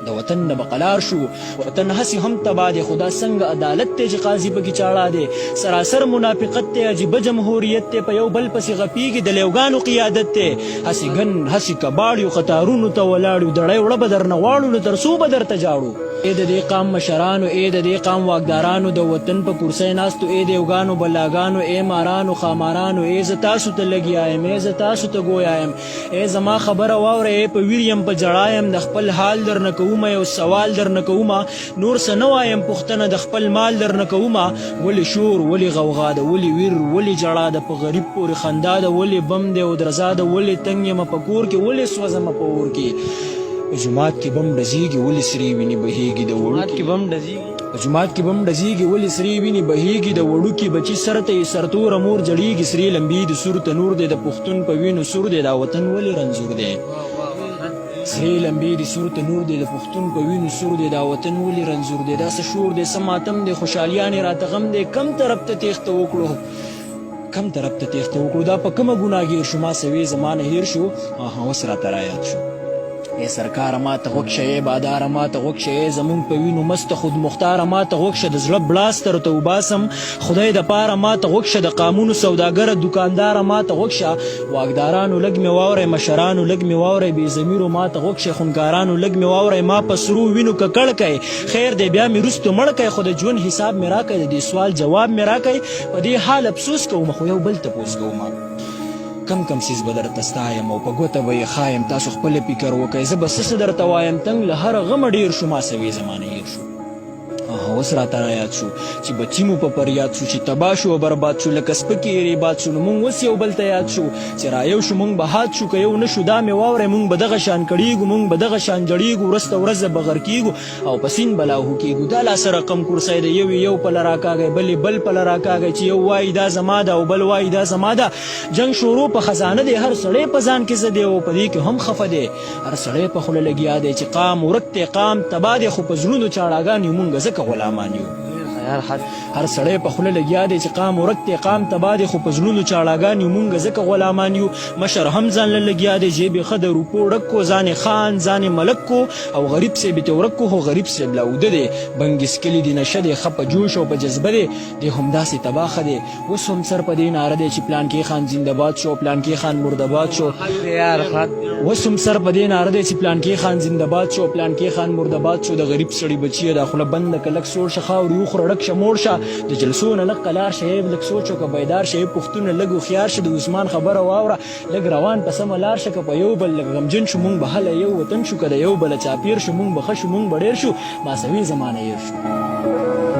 د وطن نه بقلار شو وطن هسې هم تباه دی خدا څنګه عدالت دی چې قاضي پکې چاړه دی سراسر منافقت دی عجیبه جمهوریت دی په یو بل پسې غپیږي د لیوګانو قیادت دی هسې ګن هسې کباړ یو قطارونو ته ولاړ یو دړی وړه به درنه واړو نو تر څو به درته جاړو ای د دې قام مشرانو ای د دې قام واکدارانو د وطن په کرسۍ ناستو ای د یوګانو بلاګانو ای مارانو خامارانو ای زه تاسو ته لګیا یم ای زه تاسو ته ګویا یم ای زما خبره واورئ ای په ویر یم په ژړا یم د خپل حال درنه کومه یو سوال درنه کومه نور څه نه وایم پوښتنه د خپل مال درنه کومه ولې شور ولې غوغا ده ولې ویر ولې ژړا ده په غریب پورې خندا ده ولې بم دی او درزا ده ولې تنګ یم په کور کې ولې سوځم په اور کې په جومات کې بم ډزیږي ولې سرې وینې بهیږي د وړوکي په جومات کې بم ډزیږي ولې سرې وینې بهیږي د وړوکي بچي سر ته یې سرتوره مور جړیږي سرې لمبي د سور تنور دی د پښتون په وینو سور دی دا وطن ولې رنځور دی سرې لمبي د سور تنور دی د پښتون په وینو سور دی دا وطن ولې رنځور دی دا څه شور دی څه ماتم دی خوشحالیانې راته غم دی کم طرف ته تیښته وکړو دا په کومه ګناه ګیر شو ما سوي زمانه هیر شو اوس راته رایاد شو ای سرکاره ما ته غوږ شه ای باداره ما ته غوږ شه ای زمونږ په وینو مسته خود مختاره ما ته غوږ شه د زړه بلاستر ته وباسم خدای د پاره ما ته غوږ شه د قامونو سوداګره دوکانداره ما ته غوږ شه واکدارانو لږ مې واورئ مشرانو لږ مې واورئ بې ضمیرو ما ته غوږ شه خونکارانو لږ مې واورئ ما په سرو وینو ککړ کئ خیر دی بیا مې وروستو مړ کئ خو د ژوند حساب مې راکئ د دې سوال جواب مې راکئ په دې حال افسوس کوم خو یو بل تپوس کوم کم سیز به درته ستایم او په ګوته به یې ښایم تاسو خپله فکر وکئ زه به څه درته وایم تنګ له هره غمه ډېر شو ما سوي زمانه هیر شو اوس راته رایاد شو چې بچي مو په فریاد شو چې تباه شو او برباد شو لکه سپکې یې باد شو نو مونږ اوس یو بل ته یاد شو چې رایو شو مونږ به حاد شو که یو نه شو دا مې واورئ مونږ به دغه شان کړیږو مونږ به دغه شان جړیږو ورځ ته ورځ به غر کیږو او په سین به لاهو کیږو دا لاسه رقم کرسی د یو پله راکاږئ بلې بل پله راکاږئ چې یو وایي دا زما ده او بل وایي دا زما ده جنګ شروع په خزانه دی هر سړی په ځان کې زه دی او په دې کې هم خفه دی هر سړی په خوله لګیا دی چې قام ورک دی قام تباه دی خو په زړونو چاړاګان یو مونږ ځکه غلامان یو هر سړی په خوله لګیا دی چې قام ورک دی قام تباه دی خو په زړونو چاړاګان یو مونږ ځکه غلامان یو مشر هم ځان له لګیا دی جیب یې ښه د روپو ډک کو ځان یې خان ځان یې ملک کو او غریب صاحب یې ورک کو خو غریب صاحب لا اوده دی بنګس کلي دی نشه دی ښه په جوش او په جذبه دی دی همداسې تباه ښه دی اوس هم سر په دې ناره دی چې پلانکي خان زنده‌باد شو پلانکي خان مرده‌باد شو اوس هم سر په دې ناره دی چې پلانکي خان زنده‌باد شو پلانکي خان مرده‌باد شو د غریب سړي بچي دا خوله بنده که لږ سوړ شه خاورې وخوره ډک شه موړ شه د جلسو نه لږ قلار شه لږ سوچ وکړه بیدار شه پښتون لږ هوښیار شه د عثمان خبره واوره لږ روان په سمه لار شه که په یو بل لږ غمجن شو مونږ به هله یو وطن شو که د یو بله چاپیر شو مونږ به ښه شو مونږ به ډېر شو ماسوي زمانه هیر شو